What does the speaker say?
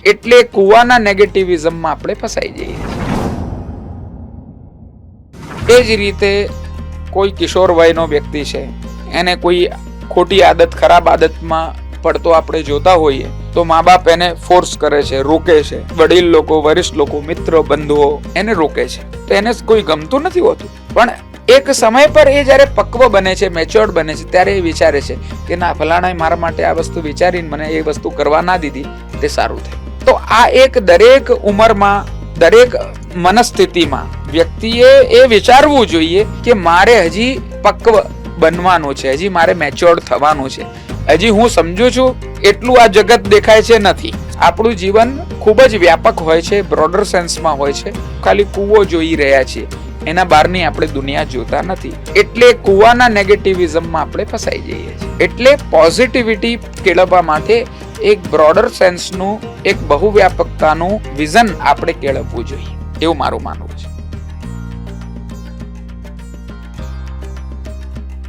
એટલે કુવાના નેગેટિવિઝમમાં આપણે ફસાઈ જઈએ છીએ। એ જ રીતે કોઈ કિશોર વયનો વ્યક્તિ છે, એને કોઈ ખોટી આદત, ખરાબ આદતમાં પડતો આપણે જોતા હોઈએ તો મા બાપ એને ફોર્સ કરે છે, રોકે છે, વડીલ લોકો, વરિષ્ઠ લોકો, મિત્રો, બંધુઓ એને રોકે છે, તો એને કોઈ ગમતું નથી હોતું। પણ એક સમય પર એ જ્યારે પક્વ બને છે, મેચ્યોર્ડ બને છે, ત્યારે એ વિચારે છે કે ના, ફલાણાએ મારા માટે આ વસ્તુ વિચારીને મને એ વસ્તુ કરવા ના દીધી, તે સારું થયું। તો આ એક દરેક ઉંમરમાં, દરેક મનસ્થિતિમાં વ્યક્તિએ એ વિચારવું જોઈએ કે મારે હજી પક્વ બનવાનું છે, હજી મારે મેચ્યોર્ડ થવાનું છે, હજી હું સમજુ છું એટલું આ જગત દેખાય છે નથી। આપણું જીવન ખૂબ જ વ્યાપક હોય છે, બ્રોડર સેન્સમાં હોય છે, ખાલી કૂવો જોઈ રહ્યા છીએ, એના બહારની આપણે દુનિયા જોતા નથી, એટલે કૂવાના નેગેટિવિઝમમાં આપણે ફસાઈ જઈએ છીએ। એટલે પોઝિટિવિટી કેળવવા માટે એક બ્રોડર સેન્સનું, એક બહુવ્યાપકતાનું વિઝન આપણે કેળવવું જોઈએ, એવું મારું માનવું છે।